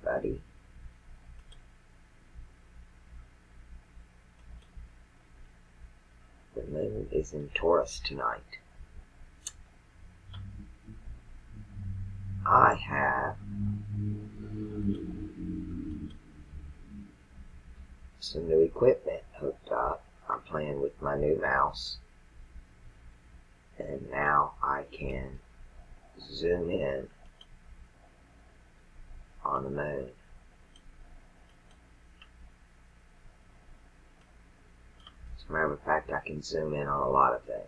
everybody. The moon is in Taurus tonight. I have some new equipment hooked up. I'm playing with my new mouse, and now I can zoom in on the moon. As a matter of fact, I can zoom in on a lot of things.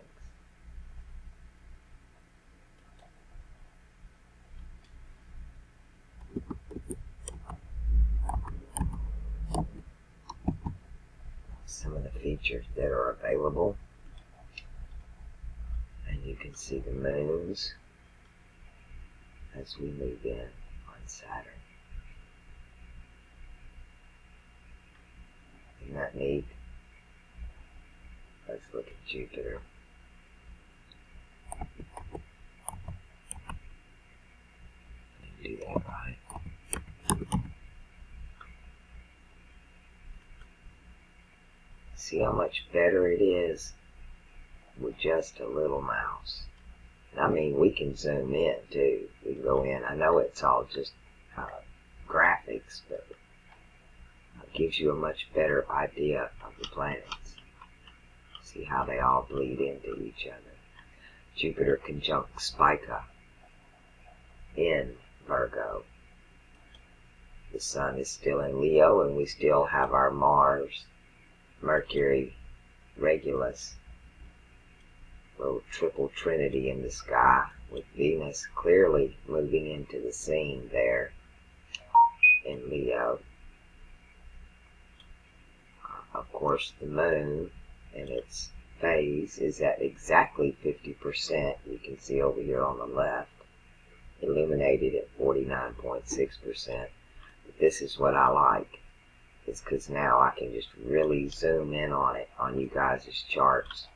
Some of the features that are available, and you can see the moons as we move in on Saturn. Isn't that neat? Let's look at Jupiter. Do that right. See how much better it is with just a little mouse. I mean, we can zoom in too. We can go in. I know it's all just graphics, but it gives you a much better idea of the planets. See how they all bleed into each other. Jupiter conjunct Spica in Virgo. The Sun is still in Leo, and we still have our Mars, Mercury, Regulus, little triple trinity in the sky, with Venus clearly moving into the scene there in Leo. Of course, the moon in its phase is at exactly 50%. You can see over here on the left, illuminated at 49.6%. But this is what I like. It's because now I can just really zoom in on it on you guys' charts.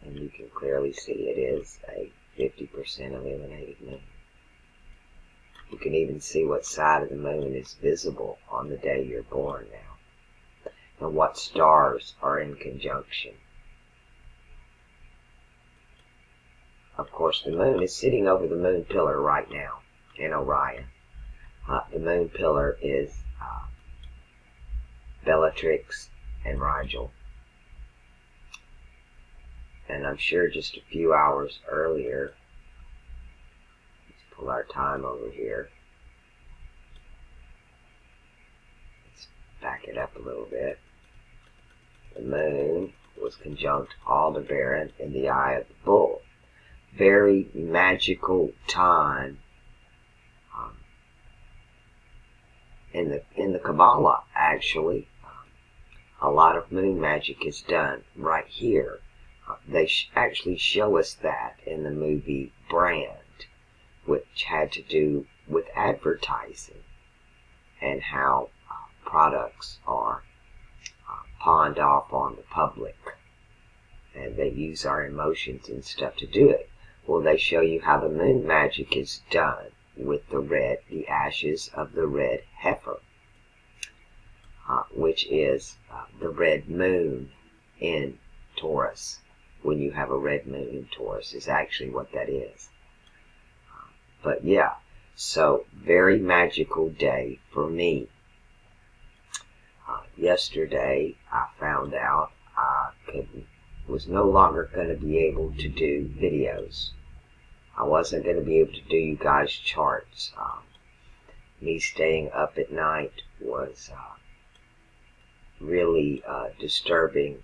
And you can clearly see it is a 50% illuminated moon. You can even see what side of the moon is visible on the day you're born now, and what stars are in conjunction. Of course, the moon is sitting over the moon pillar right now in Orion. The moon pillar is Bellatrix and Rigel. And I'm sure just a few hours earlier, let's pull our time over here. Let's back it up a little bit. The moon was conjunct Aldebaran in the eye of the bull. Very magical time in the Kabbalah, actually. A lot of moon magic is done right here. They actually show us that in the movie Brand, which had to do with advertising and how products are pawned off on the public, and they use our emotions and stuff to do it. Well, they show you how the moon magic is done with the ashes of the red heifer, which is the red moon in Taurus. When you have a red moon in Taurus is actually what that is. But yeah, so very magical day for me. Yesterday I found out I was no longer going to be able to do videos. I wasn't going to be able to do you guys charts. Me staying up at night was really disturbing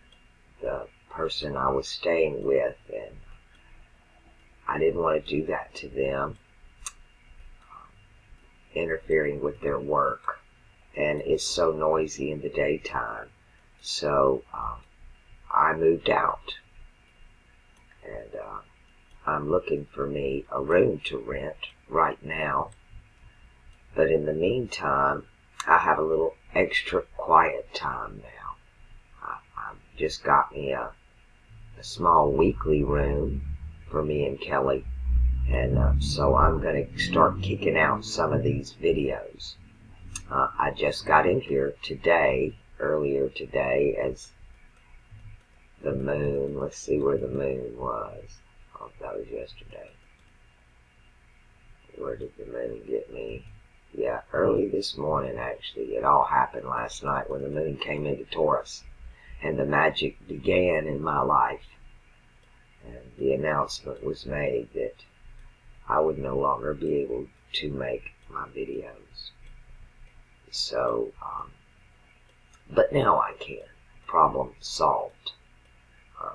the person I was staying with, and I didn't want to do that to them, interfering with their work, and it's so noisy in the daytime. So I moved out, and I'm looking for me a room to rent right now. But in the meantime, I have a little extra quiet time now. I just got me a small weekly room for me and Kelly And so I'm going to start kicking out some of these videos. I just got in here today, earlier today, as the moon, let's see where the moon was. Oh, that was yesterday. Where did the moon get me? Yeah, early this morning, actually. It all happened last night when the moon came into Taurus, and the magic began in my life. And the announcement was made that I would no longer be able to make my videos. So, but now I can. Problem solved.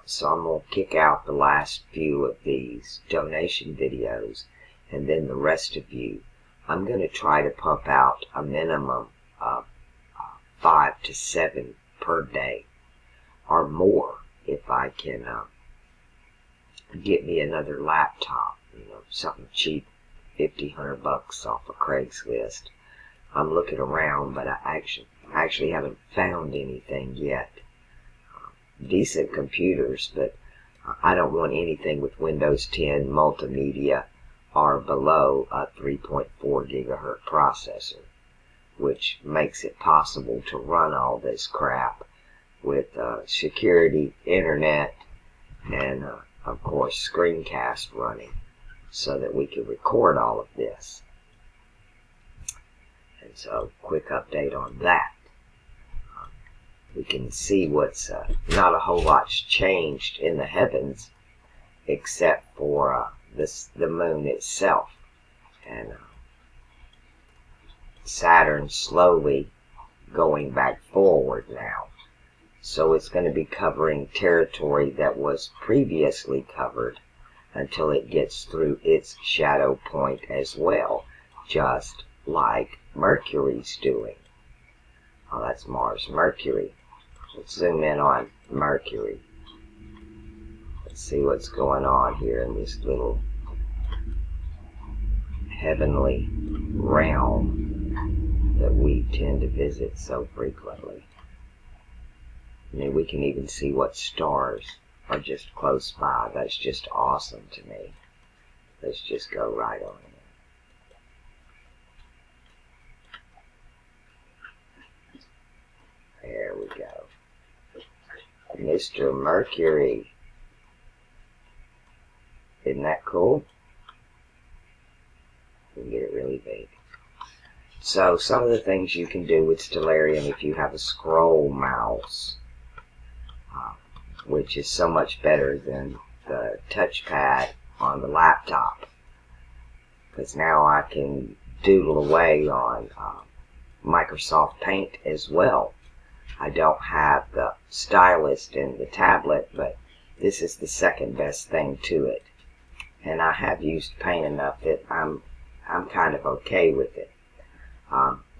So I'm going to kick out the last few of these donation videos, and then the rest of you, I'm going to try to pump out a minimum of 5 to 7 per day, or more if I can get me another laptop, something cheap, $50-100 off of Craigslist. I'm looking around, but I actually haven't found anything yet. Decent computers, but I don't want anything with Windows 10 multimedia or below a 3.4 gigahertz processor, which makes it possible to run all this crap with security, internet, and of course screencast running, so that we can record all of this. And so, quick update on that. We can see what's not a whole lot's changed in the heavens, except for the moon itself, and Saturn slowly going back forward now. So it's going to be covering territory that was previously covered until it gets through its shadow point as well, just like Mercury's doing. Oh, that's Mars. Mercury. Let's zoom in on Mercury. Let's see what's going on here in this little heavenly realm that we tend to visit so frequently. I mean, we can even see what stars are just close by. That's just awesome to me. Let's just go right on in. There we go. Mr. Mercury. Isn't that cool? We can get it really big. So, some of the things you can do with Stellarium if you have a scroll mouse, which is so much better than the touchpad on the laptop. Because now I can doodle away on Microsoft Paint as well. I don't have the stylus in the tablet, but this is the second best thing to it. And I have used Paint enough that I'm kind of okay with it.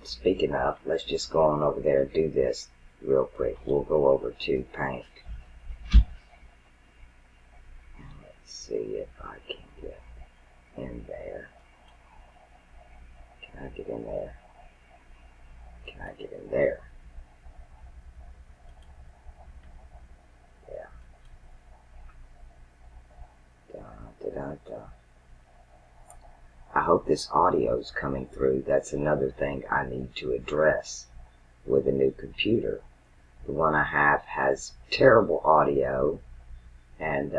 Speaking of, let's just go on over there and do this real quick. We'll go over to Paint. Let's see if I can get in there. Can I get in there? Can I get in there? I hope this audio is coming through. That's another thing I need to address with a new computer. The one I have has terrible audio and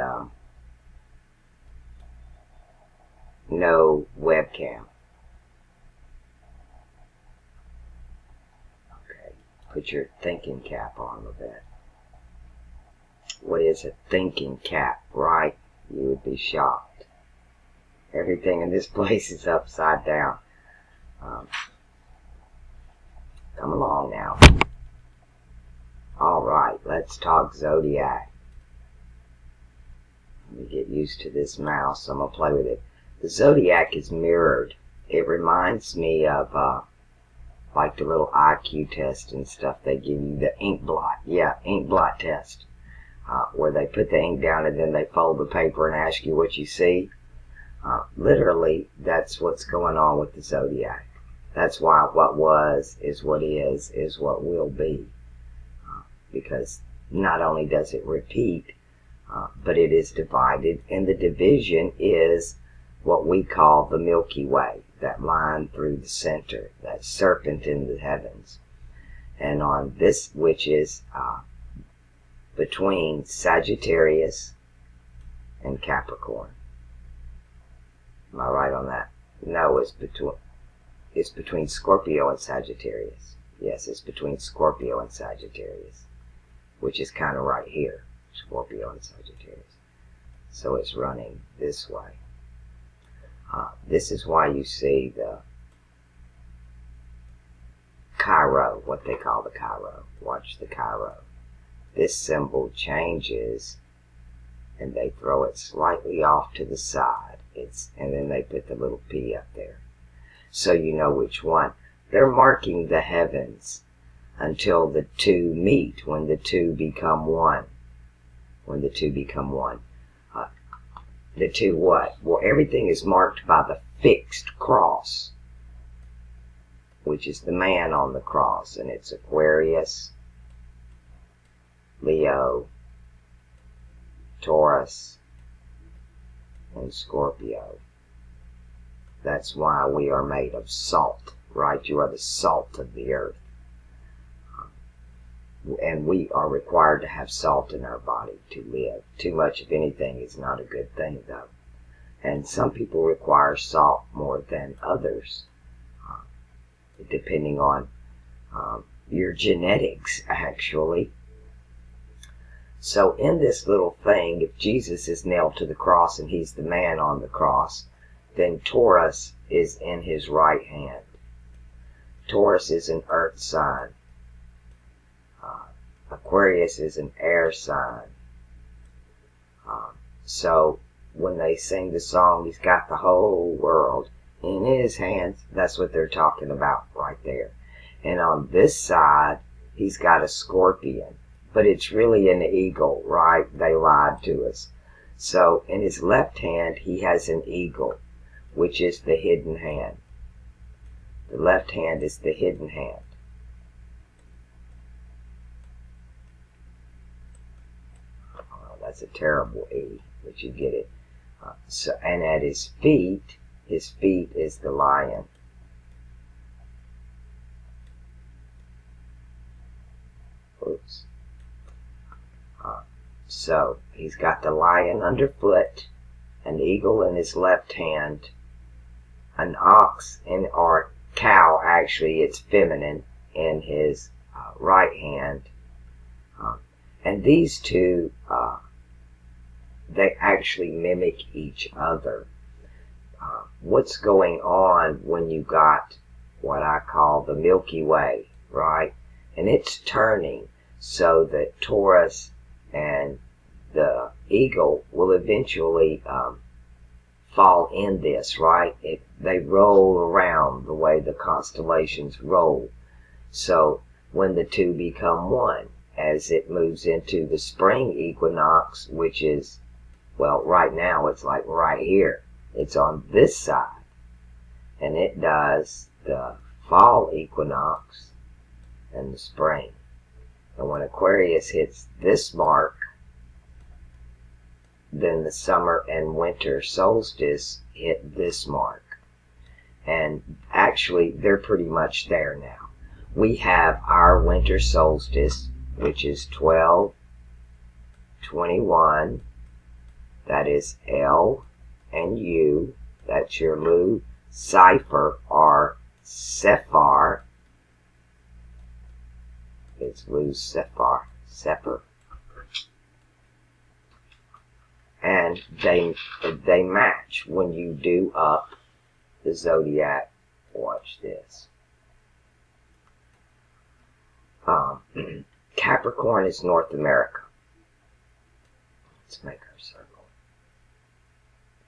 no webcam. Okay, put your thinking cap on with that. What is a thinking cap, right? You would be shocked. Everything in this place is upside down. Come along now. Alright, let's talk Zodiac. Let me get used to this mouse. I'm going to play with it. The Zodiac is mirrored. It reminds me of like the little IQ test and stuff they give you. The ink blot. Yeah, ink blot test. Where they put the ink down and then they fold the paper and ask you what you see. Literally, that's what's going on with the Zodiac. That's why what was is what is what will be. Because not only does it repeat, but it is divided, and the division is what we call the Milky Way, that line through the center, that serpent in the heavens. And on this, which is between Sagittarius and Capricorn. Am I right on that? No, it's between Scorpio and Sagittarius. Yes, it's between Scorpio and Sagittarius, which is kind of right here, Scorpio and Sagittarius. So it's running this way. This is why you see the Cairo, what they call the Cairo. Watch the Cairo. This symbol changes, and they throw it slightly off to the side. And then they put the little P up there, so you know which one. They're marking the heavens until the two meet, when the two become one. When the two become one. The two what? Well, everything is marked by the fixed cross, which is the man on the cross, and it's Aquarius, Leo, Taurus, and Scorpio. That's why we are made of salt, right? You are the salt of the earth. And we are required to have salt in our body to live. Too much of anything is not a good thing, though. And some people require salt more than others, depending on your genetics, actually. So in this little thing, if Jesus is nailed to the cross and he's the man on the cross, then Taurus is in his right hand. Taurus is an earth sign. Aquarius is an air sign. So when they sing the song, he's got the whole world in his hands, that's what they're talking about right there. And on this side, he's got a scorpion. But it's really an eagle, right? They lied to us. So in his left hand, he has an eagle, which is the hidden hand. The left hand is the hidden hand. Oh, that's a terrible E, but you get it. And at his feet is the lion. Oops. So he's got the lion underfoot, an eagle in his left hand, an ox or cow, actually it's feminine, in his right hand. And these two, they actually mimic each other. What's going on when you got what I call the Milky Way, right? And it's turning so that Taurus and the eagle will eventually fall in this, right? They roll around the way the constellations roll. So when the two become one, as it moves into the spring equinox, which is, well, right now it's like right here. It's on this side. And it does the fall equinox and the spring. And when Aquarius hits this mark, then the summer and winter solstice hit this mark. And actually, they're pretty much there now. We have our winter solstice, which is 12/21. That is L and U. That's your Lu cipher or Sephar. It's Lu Sephar. And they match when you do up the zodiac. Watch this. Capricorn is North America. Let's make our circle.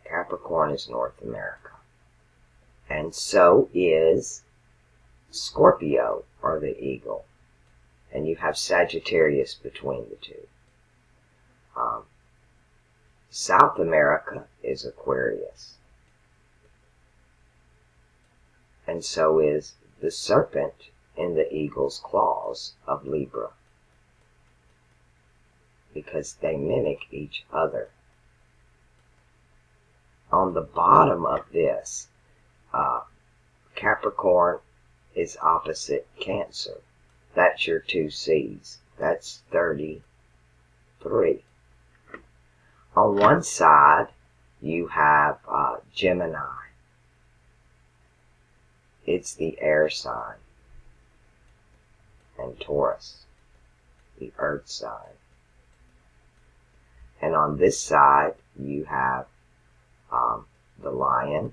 Capricorn is North America. And so is Scorpio, or the eagle. And you have Sagittarius between the two. South America is Aquarius. And so is the serpent in the eagle's claws of Libra. Because they mimic each other. on the bottom of this, Capricorn is opposite Cancer. That's your 2 C's. That's 33. On one side, you have Gemini. It's the air sign. And Taurus, the earth sign. And on this side, you have the Lion,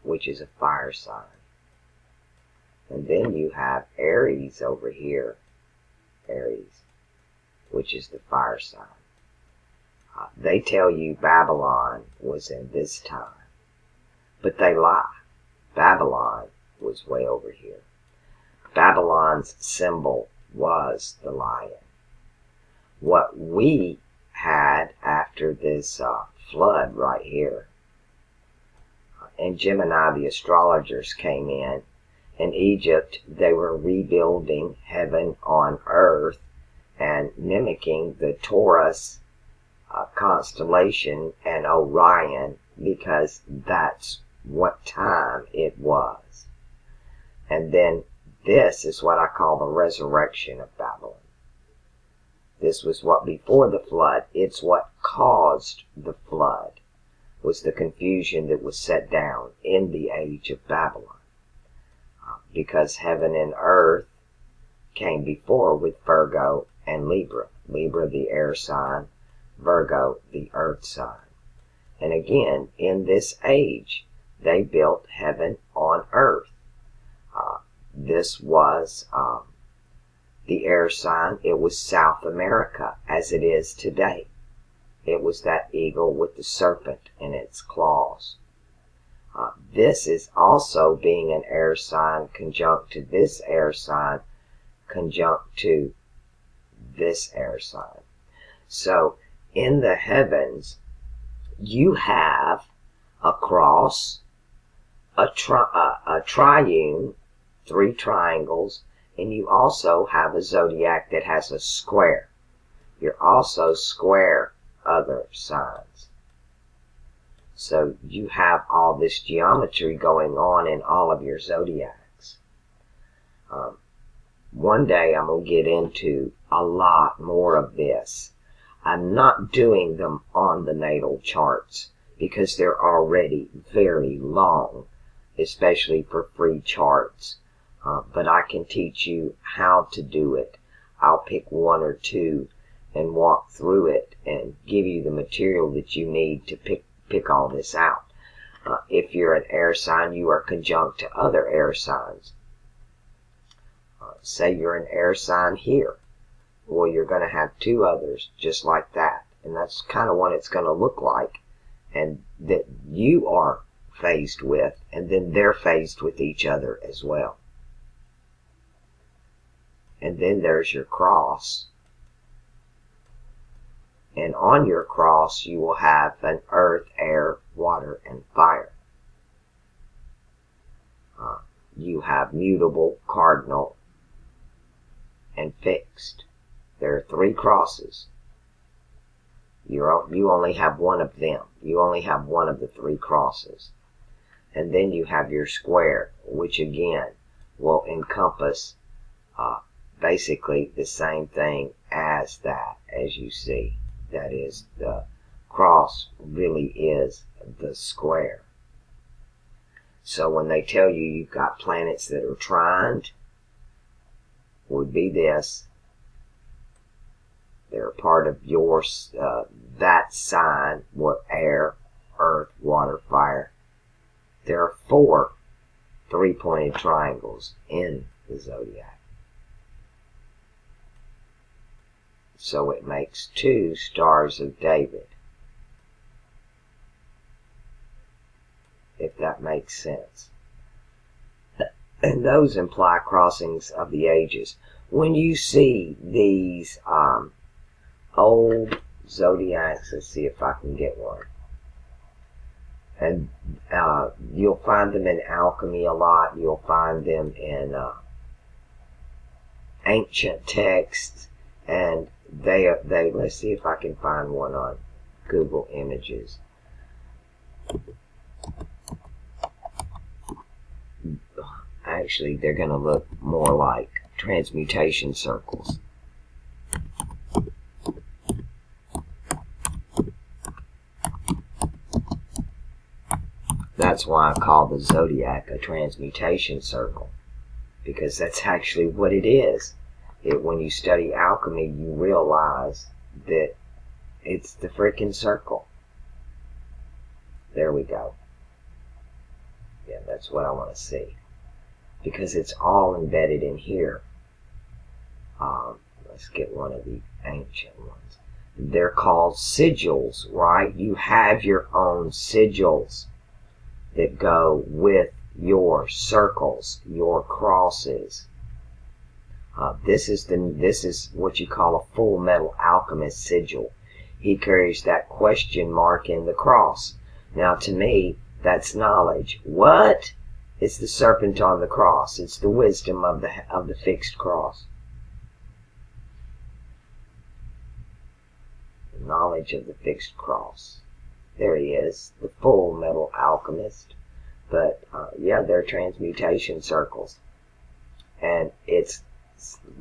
which is a fire sign. And then you have Aries over here, Aries, which is the fire sign. They tell you Babylon was in this time, but they lie. Babylon was way over here. Babylon's symbol was the lion. What we had after this flood right here, and Gemini, the astrologers, came in Egypt, they were rebuilding heaven on earth and mimicking the Taurus constellation and Orion, because that's what time it was. And then this is what I call the resurrection of Babylon. This was what before the flood. It's what caused the flood, was the confusion that was set down in the age of Babylon. Because heaven and earth came before with Virgo and Libra. Libra, the air sign, Virgo, the earth sign. And again, in this age, they built heaven on earth. This was the air sign. It was South America as it is today. It was that eagle with the serpent in its claws. This is also being an air sign conjunct to this air sign, conjunct to this air sign. So in the heavens, you have a cross, a triune, 3 triangles, and you also have a zodiac that has a square. You're also square other signs. So you have all this geometry going on in all of your zodiacs. One day I'm going to get into a lot more of this. I'm not doing them on the natal charts because they're already very long, especially for free charts. But I can teach you how to do it. I'll pick 1 or 2 and walk through it and give you the material that you need to pick all this out. If you're an air sign, you are conjunct to other air signs. Say you're an air sign here. Well, you're going to have 2 others just like that. And that's kind of what it's going to look like. And that you are phased with, and then they're phased with each other as well. And then there's your cross. And on your cross, you will have an earth, air, water, and fire. You have mutable, cardinal, and fixed. There are 3 crosses. You only have 1 of them. You only have 1 of the 3 crosses. And then you have your square, which again will encompass basically the same thing as that, as you see. That is, the cross really is the square. So when they tell you you've got planets that are trined, would be this. They're part of your, that sign, what air, earth, water, fire. There are 4 3-pointed triangles in the zodiac. So it makes 2 stars of David. If that makes sense. And those imply crossings of the ages. When you see these old zodiacs, let's see if I can get one. And you'll find them in alchemy a lot. You'll find them in ancient texts. And they let's see if I can find one on Google Images. Actually, they're going to look more like transmutation circles. That's why I call the Zodiac a transmutation circle, because that's actually what it is. When you study alchemy, you realize that it's the freaking circle. There we go. Yeah, that's what I want to see, because it's all embedded in here. Let's get one of the ancient ones. They're called sigils, right? You have your own sigils that go with your circles, your crosses. This is what you call a full metal alchemist sigil. He carries that question mark in the cross. Now, to me, that's knowledge. What? It's the serpent on the cross. It's the wisdom of the fixed cross. The knowledge of the fixed cross. There he is, the full metal alchemist. But yeah, they're transmutation circles, and it's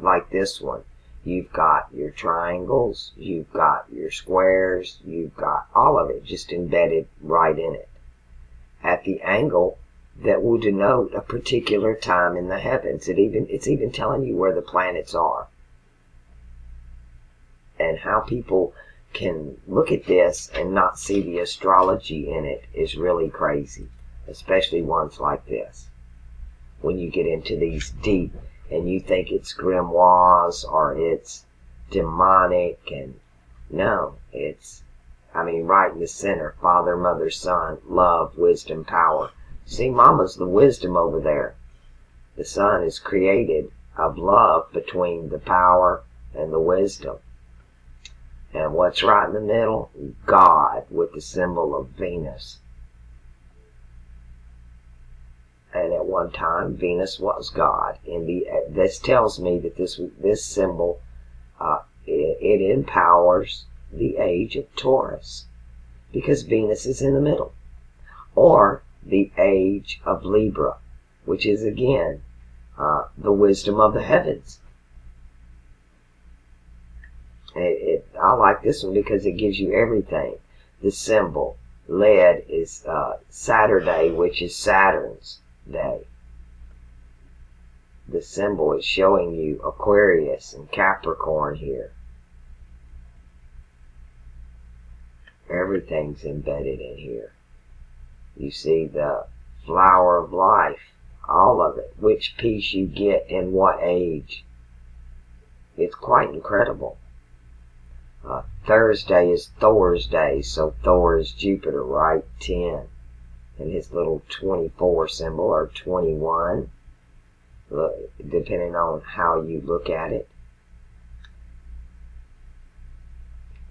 like this one. You've got your triangles, you've got your squares, you've got all of it just embedded right in it at the angle that will denote a particular time in the heavens. It's even telling you where the planets are, and how people can look at this and not see the astrology in it is really crazy, especially ones like this. When you get into these deep and you think it's grimoires or it's demonic, and no, it's, I mean, right in the center, Father, Mother, Son, love, wisdom, power. See, Mama's the wisdom over there. The Son is created of love between the power and the wisdom. And what's right in the middle? God, with the symbol of Venus. And at one time, Venus was God. This tells me that this symbol, it empowers the age of Taurus, because Venus is in the middle. Or the age of Libra, which is again the wisdom of the heavens. I like this one because it gives you everything. The symbol, lead, is Saturday, which is Saturn's day. The symbol is showing you Aquarius and Capricorn here. Everything's embedded in here. You see the flower of life, all of it, which piece you get in what age. It's quite incredible. Thursday is Thor's day, so Thor is Jupiter, right? 10. And his little 24 symbol, or 21, depending on how you look at it.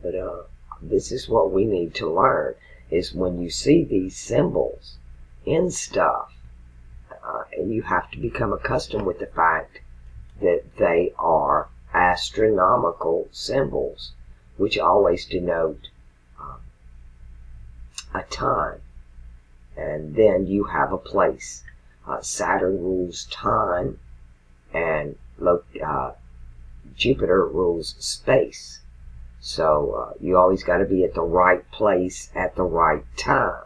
But this is what we need to learn, is when you see these symbols in stuff, and you have to become accustomed with the fact that they are astronomical symbols, which always denote a time. And then you have a place. Saturn rules time, and Jupiter rules space. So you always got to be at the right place at the right time.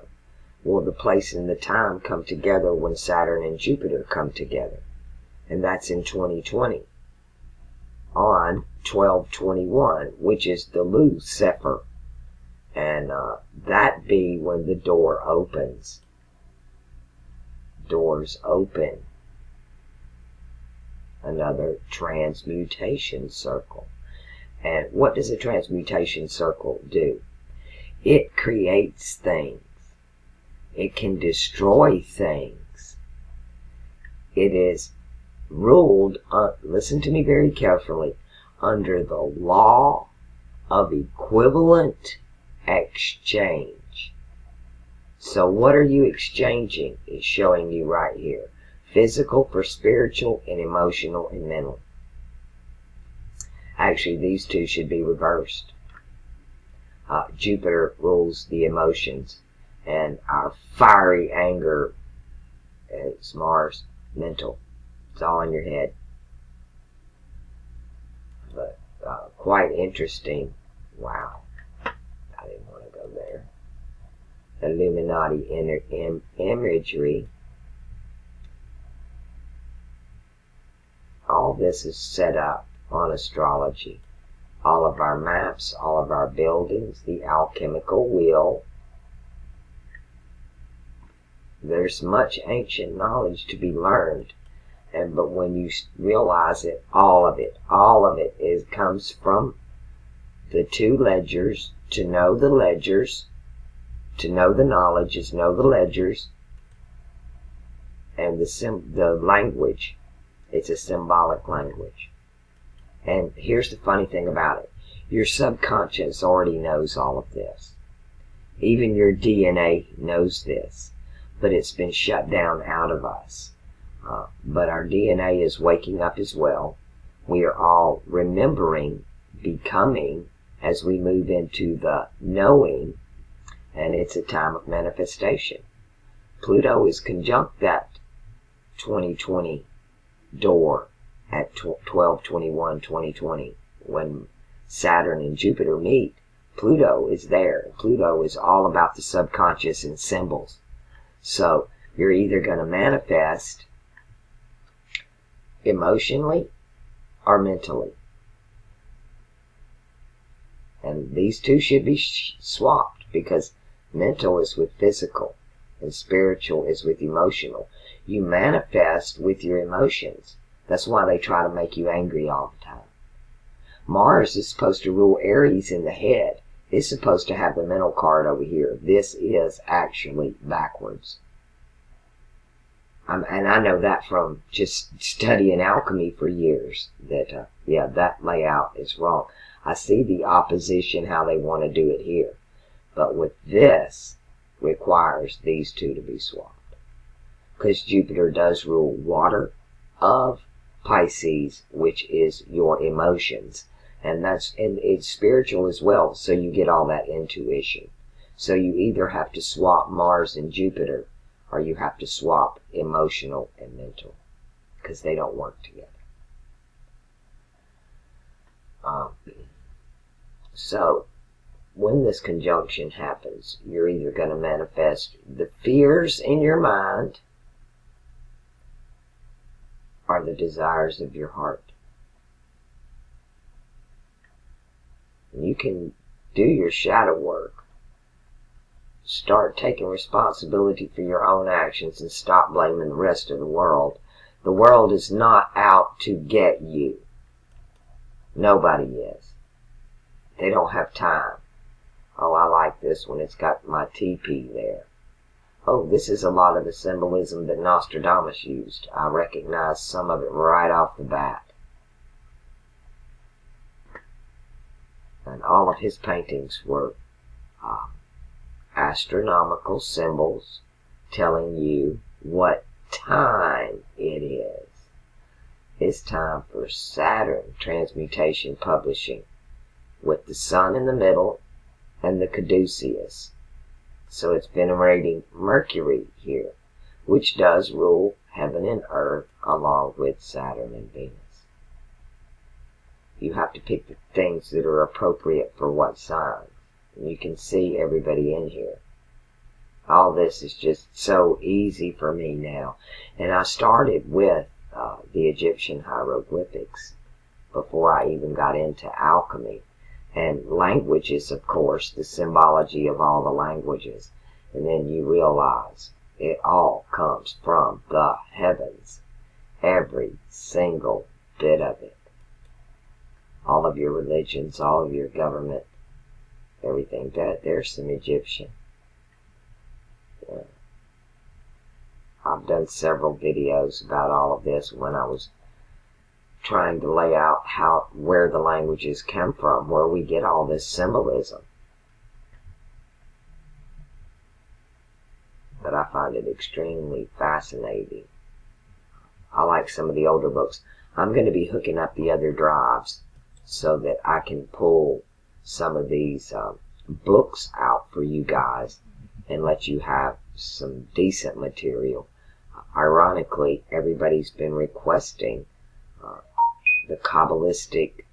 Well, the place and the time come together when Saturn and Jupiter come together. And that's in 2020. On 12/21, which is the Lucifer, and that be when the door opens. Doors open. Another transmutation circle. And what does a transmutation circle do? It creates things. It can destroy things. It is ruled, listen to me very carefully, under the law of equivalent exchange. So what are you exchanging? It's showing you right here. Physical for spiritual, and emotional and mental. Actually, these two should be reversed. Jupiter rules the emotions, and our fiery anger is Mars, mental. It's all in your head. But quite interesting. Wow. I didn't want to go there. Illuminati imagery. All this is set up on astrology. All of our maps, all of our buildings, the alchemical wheel. There's much ancient knowledge to be learned. But when you realize it, all of it comes from the two ledgers. To know the ledgers, to know the knowledge is know the ledgers, and the language. It's a symbolic language. And here's the funny thing about it. Your subconscious already knows all of this. Even your DNA knows this, but it's been shut down out of us. But our DNA is waking up as well. We are all remembering, becoming, as we move into the knowing, and it's a time of manifestation. Pluto is conjunct that 2020 door at 12/21/2020 when Saturn and Jupiter meet. Pluto is there. Pluto is all about the subconscious and symbols. So you're either going to manifest emotionally or mentally. And these two should be swapped, because mental is with physical and spiritual is with emotional. You manifest with your emotions. That's why they try to make you angry all the time. Mars is supposed to rule Aries in the head. It's supposed to have the mental card over here. This is actually backwards. And I know that from just studying alchemy for years, that, yeah, that layout is wrong. I see the opposition, how they want to do it here. But with this, requires these two to be swapped. Because Jupiter does rule water of Pisces, which is your emotions. And it's spiritual as well, so you get all that intuition. So you either have to swap Mars and Jupiter, or you have to swap emotional and mental, because they don't work together. So, when this conjunction happens, you're either going to manifest the fears in your mind or the desires of your heart. You can do your shadow work. Start taking responsibility for your own actions and stop blaming the rest of the world. The world is not out to get you. Nobody is. They don't have time. Oh, I like this one. It's got my TP there. Oh, this is a lot of the symbolism that Nostradamus used. I recognize some of it right off the bat. And all of his paintings were astronomical symbols telling you what time it is. It's time for Saturn transmutation publishing, with the sun in the middle and the caduceus. So it's venerating Mercury here, which does rule heaven and earth along with Saturn and Venus. You have to pick the things that are appropriate for what sign. And you can see everybody in here. All this is just so easy for me now. And I started with the Egyptian hieroglyphics before I even got into alchemy. And languages, of course, the symbology of all the languages. And then you realize it all comes from the heavens. Every single bit of it. All of your religions, all of your government, everything. There's some Egyptian. Yeah. I've done several videos about all of this when I was trying to lay out where the languages come from, where we get all this symbolism. But I find it extremely fascinating. I like some of the older books. I'm going to be hooking up the other drives so that I can pull some of these books out for you guys and let you have some decent material. Ironically, everybody's been requesting the Kabbalistic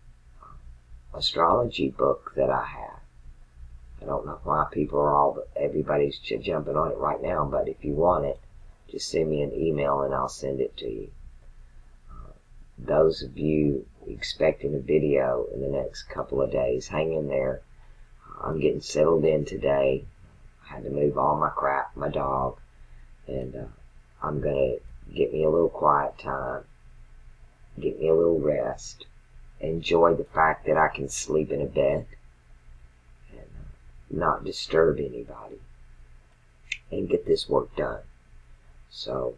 astrology book that I have. I don't know why everybody's jumping on it right now, but if you want it, just send me an email and I'll send it to you. Those of you expecting a video in the next couple of days, hang in there. I'm getting settled in today. I had to move all my crap, my dog, and I'm going to get me a little quiet time, get me a little rest, enjoy the fact that I can sleep in a bed and not disturb anybody, and get this work done. So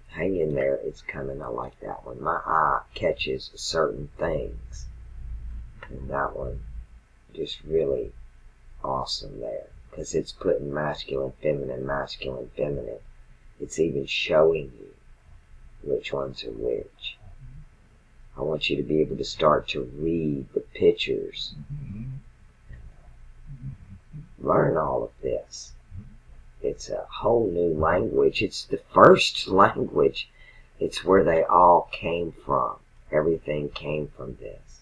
hang in there, it's coming. I like that one. My eye catches certain things, and that one just really awesome there, because it's putting masculine, feminine. It's even showing you which ones are which. I want you to be able to start to read the pictures. Learn all of this. It's a whole new language. It's the first language. It's where they all came from. Everything came from this.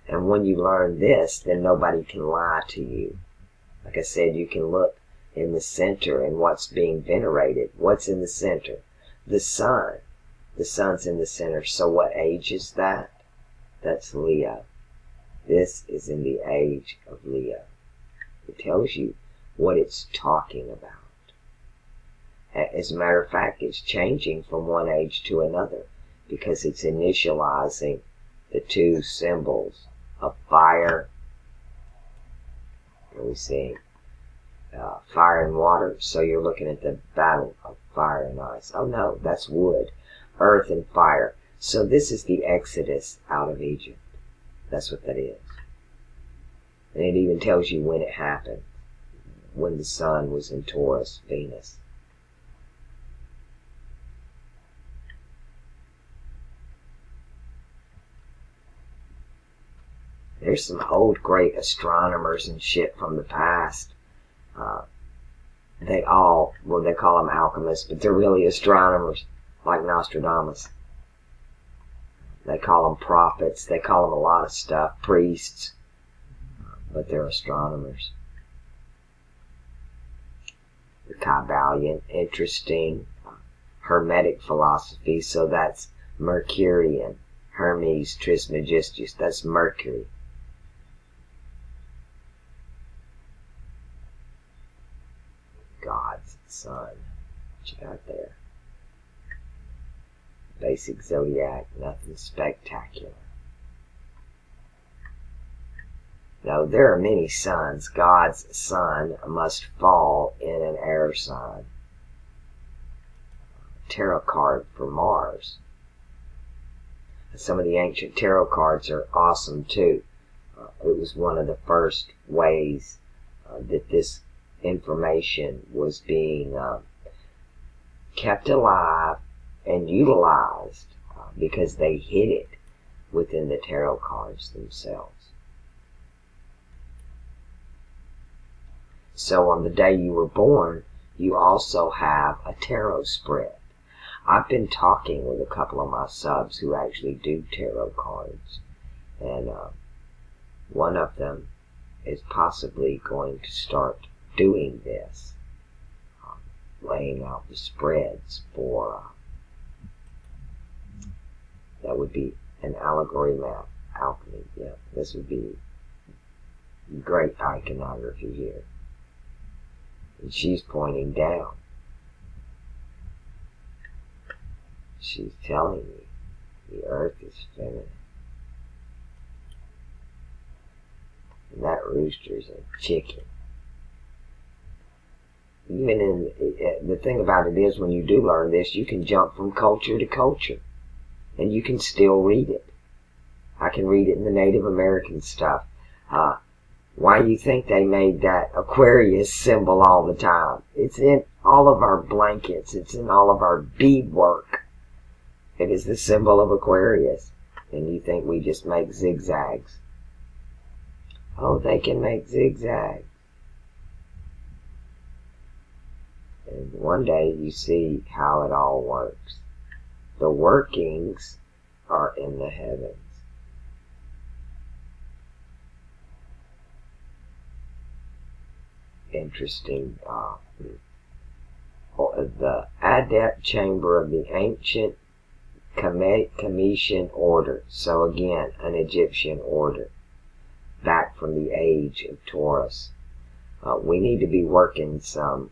And when you learn this, then nobody can lie to you. Like I said, you can look in the center and what's being venerated. What's in the center? The sun. The sun's in the center. So what age is that? That's Leo. This is in the age of Leo. It tells you what it's talking about. As a matter of fact, it's changing from one age to another because it's initializing the two symbols of fire. And we see fire and water, so you're looking at the battle of fire and ice. Oh no, that's wood, earth and fire. So this is the exodus out of Egypt. That's what that is. And it even tells you when it happened, when the sun was in Taurus, Venus. There's some old great astronomers and shit from the past. They call them alchemists, but they're really astronomers, like Nostradamus. They call them prophets. They call them a lot of stuff, priests, but they're astronomers. The Kabbalion, interesting. Hermetic philosophy, so that's Mercurian. Hermes Trismegistus, that's Mercury. God's sun. What you got there? Basic zodiac, nothing spectacular. No, there are many suns. God's sun must fall in an air sign. Tarot card for Mars. Some of the ancient tarot cards are awesome too. It was one of the first ways that this information was being kept alive and utilized because they hid it within the tarot cards themselves. So on the day you were born, you also have a tarot spread. I've been talking with a couple of my subs who actually do tarot cards, and one of them is possibly going to start doing this, laying out the spreads for, that would be an allegory map, alchemy, yeah, this would be great iconography here. And she's pointing down. She's telling me the earth is feminine. And that rooster's a chicken. Even in, the thing about it is, when you do learn this, you can jump from culture to culture. And you can still read it. I can read it in the Native American stuff. Why do you think they made that Aquarius symbol all the time? It's in all of our blankets. It's in all of our beadwork. It is the symbol of Aquarius. And you think we just make zigzags. Oh, they can make zigzags. And one day you see how it all works. The workings are in the heavens. Interesting. The adept chamber of the ancient Cometian order. So again, an Egyptian order. Back from the age of Taurus. We need to be working some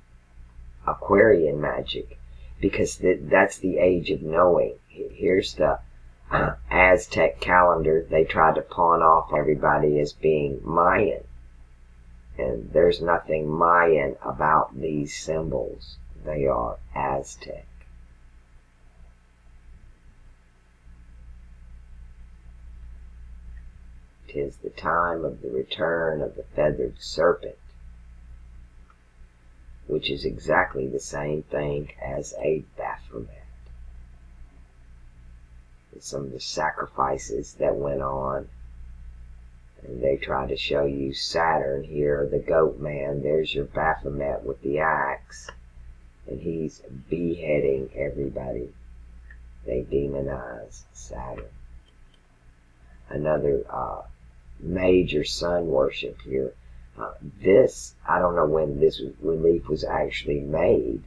Aquarian magic, because that's the age of knowing. Here's the Aztec calendar. They tried to pawn off everybody as being Mayan. And there's nothing Mayan about these symbols. They are Aztec. "'Tis the time of the return of the feathered serpent," which is exactly the same thing as a Baphomet. Some of the sacrifices that went on, and they try to show you Saturn here, the goat man. There's your Baphomet with the axe, and he's beheading everybody. They demonize Saturn. Another major sun worship here. This, I don't know when this relief was actually made,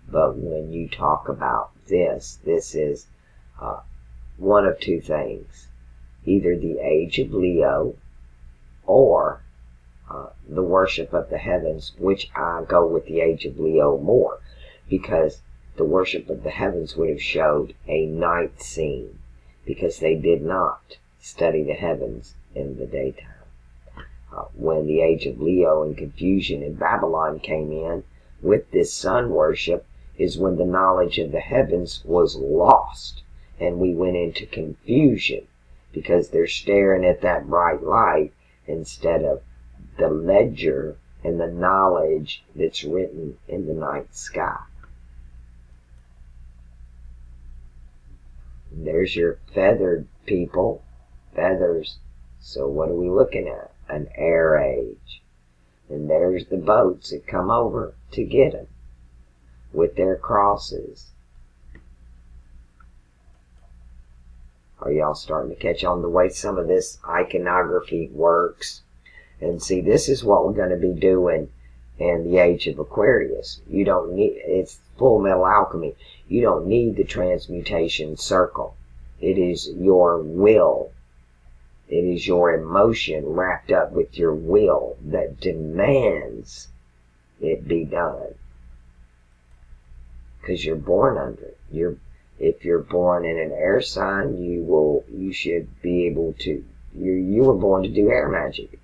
but when you talk about this is one of two things. Either the age of Leo or the worship of the heavens, which I go with the age of Leo more, because the worship of the heavens would have showed a night scene, because they did not study the heavens in the daytime. When the age of Leo and confusion in Babylon came in with this sun worship, is when the knowledge of the heavens was lost, and we went into confusion, because they're staring at that bright light instead of the ledger and the knowledge that's written in the night sky. And there's your feathered people, feathers. So what are we looking at? An air age. And there's the boats that come over to get them with their crosses. Are y'all starting to catch on the way some of this iconography works? And see, this is what we're going to be doing in the age of Aquarius. You don't need, it's Full Metal Alchemy. You don't need the transmutation circle. It is your will. It is your emotion wrapped up with your will that demands it be done. Because you're born under it. If you're born in an air sign, you should be able to, you were born to do air magic.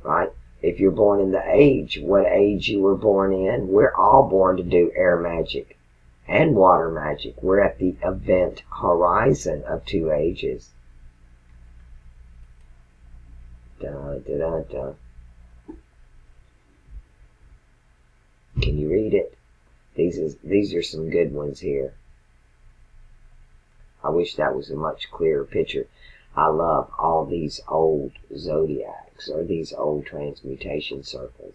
Right? If you're born in the age, what age you were born in, we're all born to do air magic and water magic. We're at the event horizon of two ages. Dun, dun, dun, dun. Can you read it? These are some good ones here. I wish that was a much clearer picture. I love all these old zodiacs or these old transmutation circles,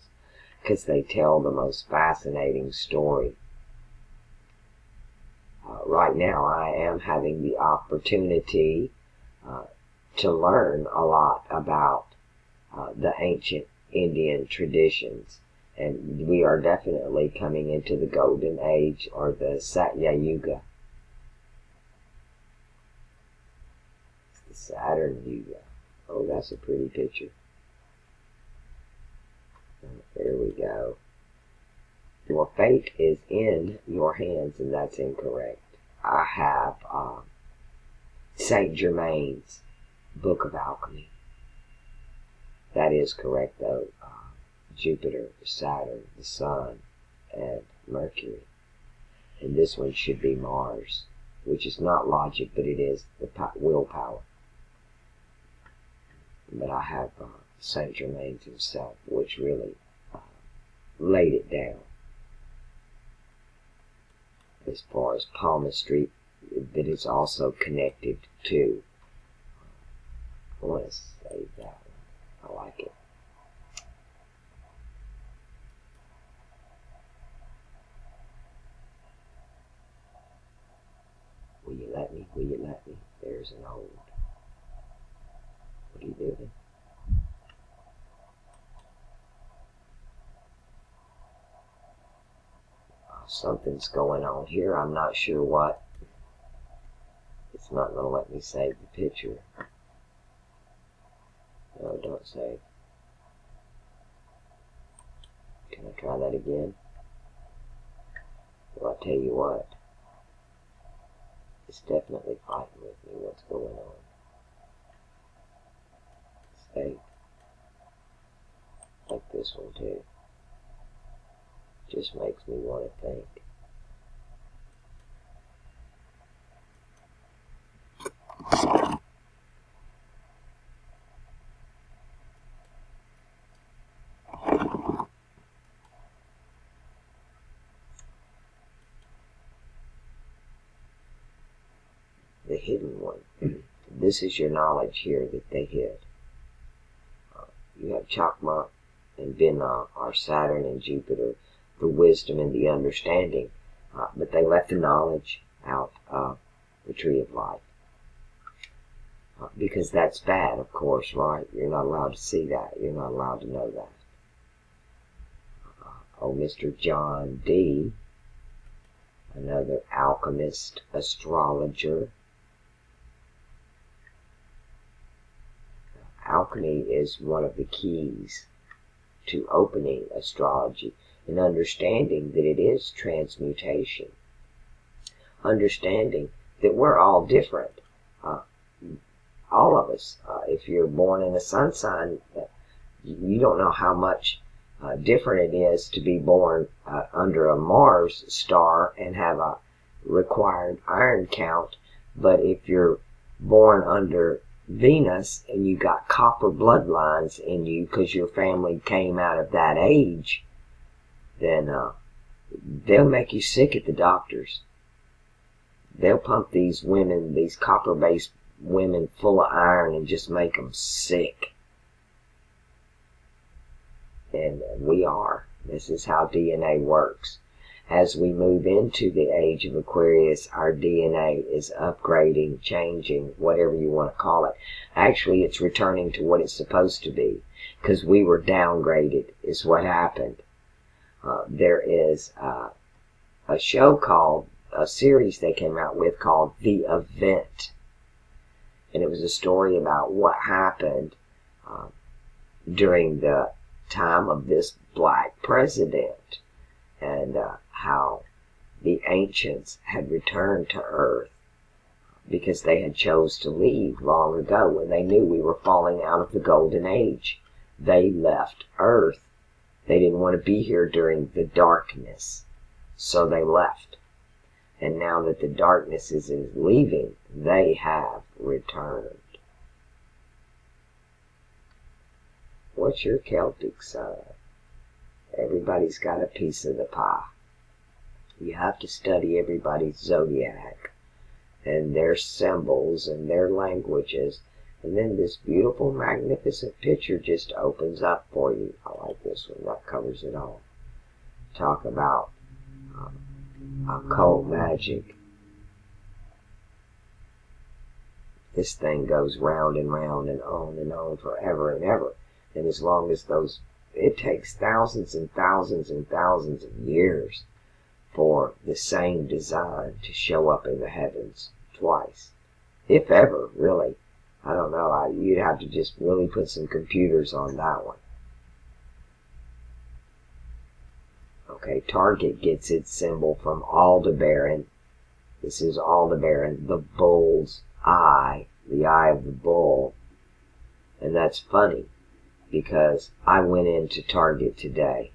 because they tell the most fascinating story. Right now I am having the opportunity to learn a lot about the ancient Indian traditions, and we are definitely coming into the golden age, or the Satya Yuga. Saturn Yuga. Oh, that's a pretty picture. There we go. Your fate is in your hands, and that's incorrect. I have Saint Germain's Book of Alchemy. That is correct, though. Jupiter, Saturn, the Sun, and Mercury. And this one should be Mars, which is not logic, but it is the willpower. But I have Saint Germain's himself, which really laid it down. As far as palmistry, that is also connected to I want to save that one. I like it. Will you let me? Will you let me? There's an old. What are you doing? Something's going on here. I'm not sure what. It's not going to let me save the picture. No, don't save. Can I try that again? Well, I'll tell you what. It's definitely fighting with me. What's going on? Save. Like this one too. Just makes me want to think. The hidden one. This is your knowledge here that they hid. You have Chakma and Binah, are Saturn and Jupiter, the wisdom and the understanding. But they left the knowledge out of the tree of life. Because that's bad, of course, right? You're not allowed to see that. You're not allowed to know that. Oh, Mr. John D., another alchemist, astrologer. Alchemy is one of the keys to opening astrology and understanding that it is transmutation. Understanding that we're all different. All of us. If you're born in a sun sign, you don't know how much different it is to be born under a Mars star and have a required iron count. But if you're born under Venus and you got copper bloodlines in you because your family came out of that age, then they'll make you sick at the doctors. They'll pump these women, these copper-based women, full of iron and just make them sick. And we are. This is how DNA works. As we move into the age of Aquarius, our DNA is upgrading, changing, whatever you want to call it. Actually, it's returning to what it's supposed to be, because we were downgraded, is what happened. There is a show called, a series they came out with called The Event. And it was a story about what happened during the time of this black president, and how the ancients had returned to Earth because they had chose to leave long ago when they knew we were falling out of the golden age. They left Earth. They didn't want to be here during the darkness, so they left. And now that the darkness is leaving, they have returned. What's your Celtic sign? Everybody's got a piece of the pie. You have to study everybody's zodiac and their symbols and their languages. And then this beautiful, magnificent picture just opens up for you. I like this one. That covers it all. Talk about occult magic. This thing goes round and round and on forever and ever. And as long as those, it takes thousands and thousands and thousands of years for the same design to show up in the heavens twice. If ever, really. I don't know. You'd have to just really put some computers on that one. Okay, Target gets its symbol from Aldebaran. This is Aldebaran, the bull's eye, the eye of the bull. And that's funny, because I went into Target today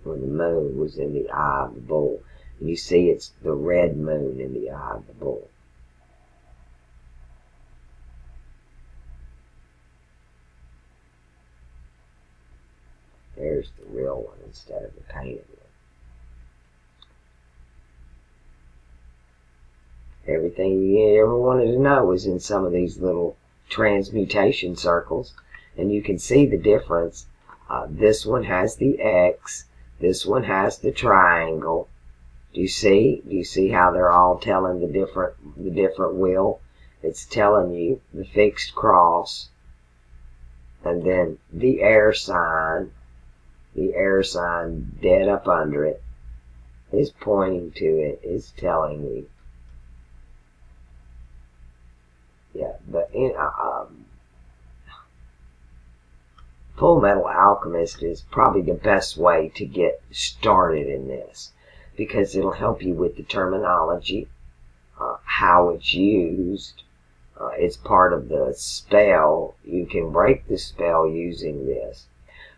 when the moon was in the eye of the bull. And you see it's the red moon in the eye of the bull. There's the real one instead of the painted one. Everything you ever wanted to know is in some of these little transmutation circles. And you can see the difference. This one has the X. This one has the triangle. Do you see? Do you see how they're all telling the different wheel? It's telling you the fixed cross. And then the air sign dead up under it, is pointing to it, is telling you. Yeah, but Full Metal Alchemist is probably the best way to get started in this, because it'll help you with the terminology, how it's used. It's part of the spell. You can break the spell using this.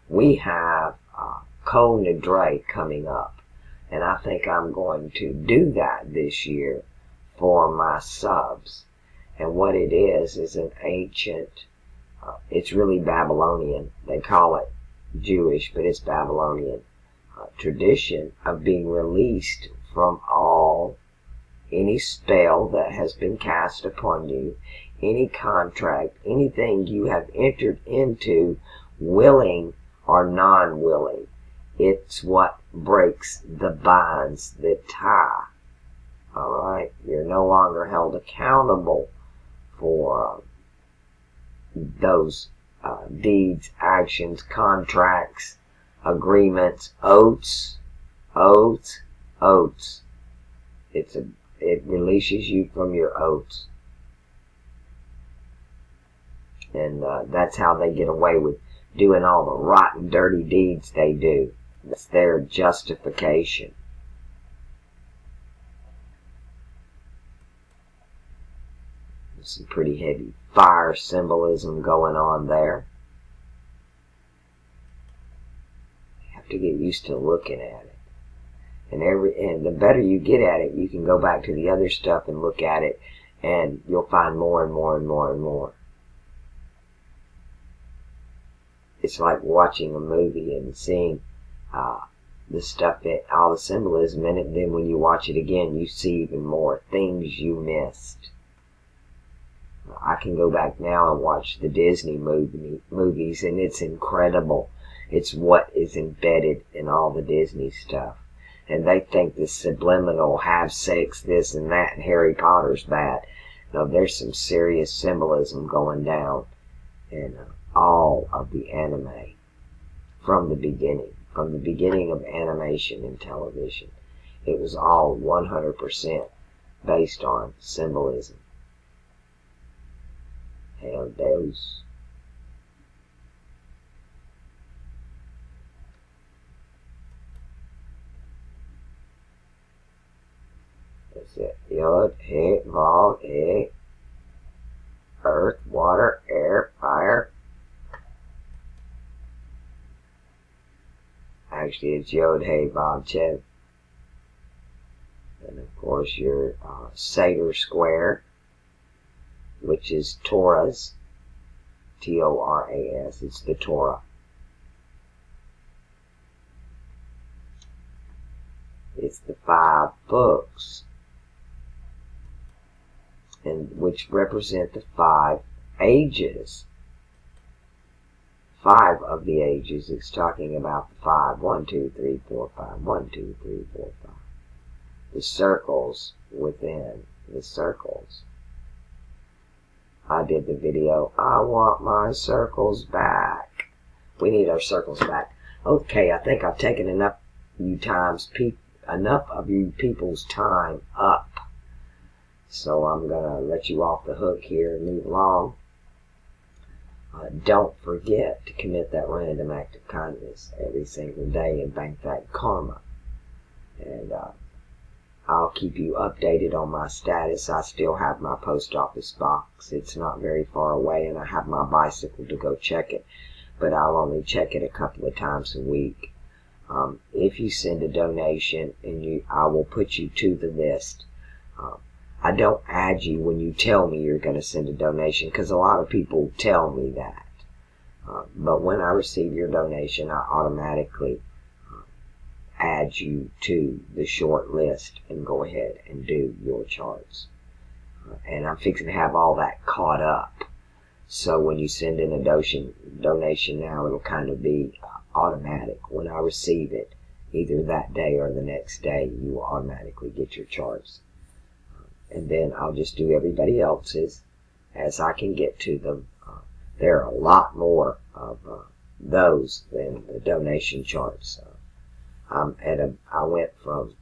We have Coalgate coming up, and I think I'm going to do that this year for my subs. And what it is an ancient, it's really Babylonian. They call it Jewish, but it's Babylonian tradition of being released from any spell that has been cast upon you, any contract, anything you have entered into, willing or non-willing. It's what breaks the binds that tie. Alright? You're no longer held accountable for those deeds, actions, contracts, agreements, oaths. It releases you from your oaths. And that's how they get away with doing all the rotten, dirty deeds they do. That's their justification. There's some pretty heavy fire symbolism going on there. You have to get used to looking at it. And the better you get at it, you can go back to the other stuff and look at it, and you'll find more and more and more and more. It's like watching a movie and seeing the stuff, all the symbolism in it, and then when you watch it again, you see even more things you missed. I can go back now and watch the Disney movies, and it's incredible. It's what is embedded in all the Disney stuff. And they think the subliminal, have sex, this and that, and Harry Potter's bad. No, there's some serious symbolism going down in all of the anime from the beginning of animation and television. It was all 100% based on symbolism. And those that's it. Yod, He, Vav, E, earth, water, air, fire. Actually, it's Yod, He, Vav, Chev. And of course, your Seder square, which is Torah's, T-O-R-A-S. It's the Torah. It's the 5 books, and which represent the 5 ages. 5 of the ages. It's talking about the 5. 1, 2, 3, 4, 5. 1, 2, 3, 4, 5. The circles within the circles. I did the video, I want my circles back. We need our circles back. Okay, I think I've taken enough of you people's time up. So I'm going to let you off the hook here and move along. Don't forget to commit that random act of kindness every single day and bank that karma. And I'll keep you updated on my status. I still have my post office box. It's not very far away, and I have my bicycle to go check it. But I'll only check it a couple of times a week. If you send a donation, I will put you to the list. I don't add you when you tell me you're going to send a donation, because a lot of people tell me that. But when I receive your donation, I automatically add you to the short list and go ahead and do your charts. and I'm fixing to have all that caught up. So when you send in a donation now, it'll kind of be automatic. When I receive it, either that day or the next day, you will automatically get your charts. And then I'll just do everybody else's as I can get to them. There are a lot more of those than the donation charts. I went from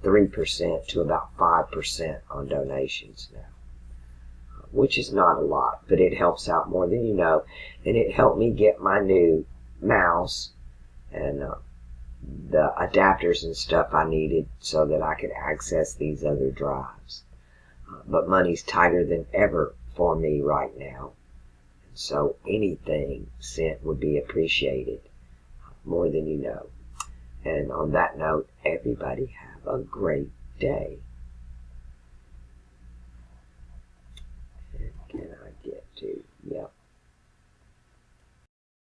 3% to about 5% on donations now, which is not a lot, but it helps out more than you know. And it helped me get my new mouse and the adapters and stuff I needed so that I could access these other drives. But money's tighter than ever for me right now. So anything sent would be appreciated, more than you know. And on that note, everybody have a great day.